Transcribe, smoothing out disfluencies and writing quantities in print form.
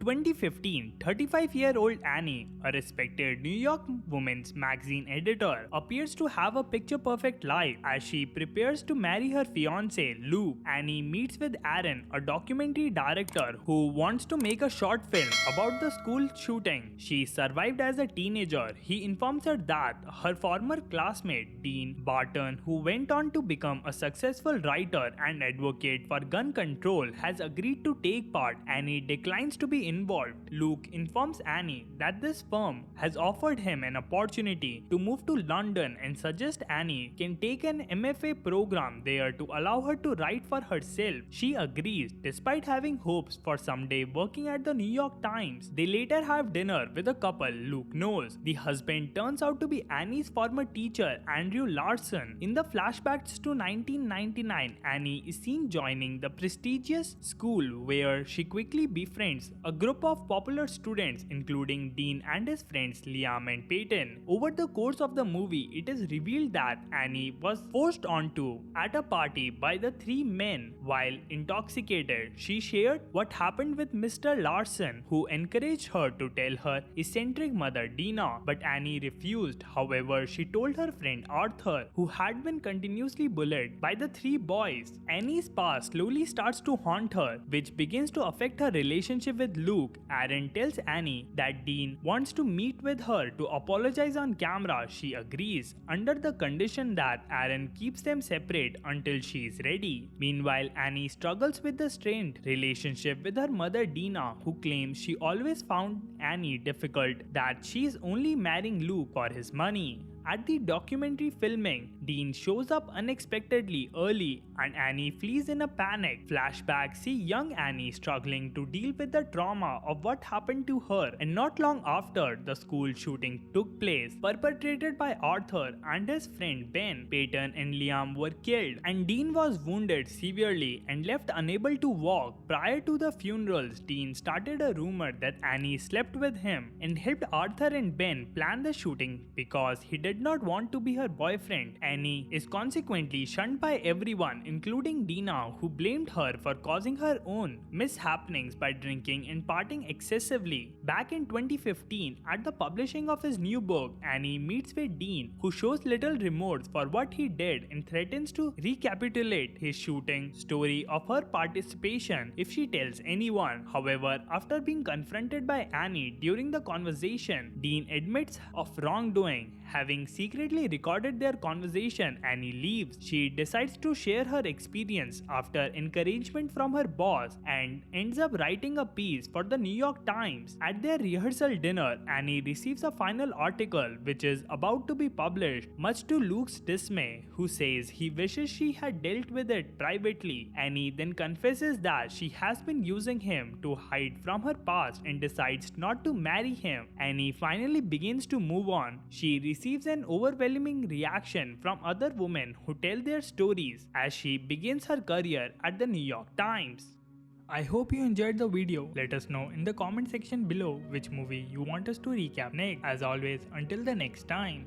2015, 35-year-old Annie, a respected New York women's magazine editor, appears to have a picture-perfect life as she prepares to marry her fiancé, Luke. Annie meets with Aaron, a documentary director who wants to make a short film about the school shooting she survived as a teenager. He informs her that her former classmate, Dean Barton, who went on to become a successful writer and advocate for gun control, has agreed to take part. Annie declines to be involved. Luke informs Annie that this firm has offered him an opportunity to move to London and suggests Annie can take an MFA program there to allow her to write for herself. She agrees, despite having hopes for someday working at the New York Times. They later have dinner with a couple Luke knows. The husband turns out to be Annie's former teacher, Andrew Larson. In the flashbacks to 1999, Annie is seen joining the prestigious school where she quickly befriends a group of popular students including Dean and his friends Liam and Peyton. Over the course of the movie, it is revealed that Annie was forced onto at a party by the three men. While intoxicated, she shared what happened with Mr. Larson, who encouraged her to tell her eccentric mother Dina, but Annie refused. However, she told her friend Arthur, who had been continuously bullied by the three boys. Annie's past slowly starts to haunt her, which begins to affect her relationship with Luke. Aaron tells Annie that Dean wants to meet with her to apologize on camera. She agrees, under the condition that Aaron keeps them separate until she is ready. Meanwhile, Annie struggles with the strained relationship with her mother Dina, who claims she always found Annie difficult, that she is only marrying Luke for his money. At the documentary filming, Dean shows up unexpectedly early and Annie flees in a panic. Flashbacks see young Annie struggling to deal with the trauma of what happened to her, and not long after the school shooting took place, perpetrated by Arthur and his friend Ben, Peyton and Liam were killed and Dean was wounded severely and left unable to walk. Prior to the funerals, Dean started a rumor that Annie slept with him and helped Arthur and Ben plan the shooting because he did not want to be her boyfriend. Annie is consequently shunned by everyone, including Dina, who blamed her for causing her own mishappenings by drinking and partying excessively. Back in 2015, at the publishing of his new book, Annie meets with Dean, who shows little remorse for what he did and threatens to recapitulate his shooting story of her participation if she tells anyone. However, after being confronted by Annie during the conversation, Dean admits of wrongdoing, having secretly recorded their conversation. Annie leaves. She decides to share her experience after encouragement from her boss and ends up writing a piece for the New York Times. At their rehearsal dinner, Annie receives a final article which is about to be published, much to Luke's dismay, who says he wishes she had dealt with it privately. Annie then confesses that she has been using him to hide from her past and decides not to marry him. Annie finally begins to move on. She receives an overwhelming reaction from other women who tell their stories as she begins her career at the New York Times. I hope you enjoyed the video. Let us know in the comment section below which movie you want us to recap next. As always, until the next time.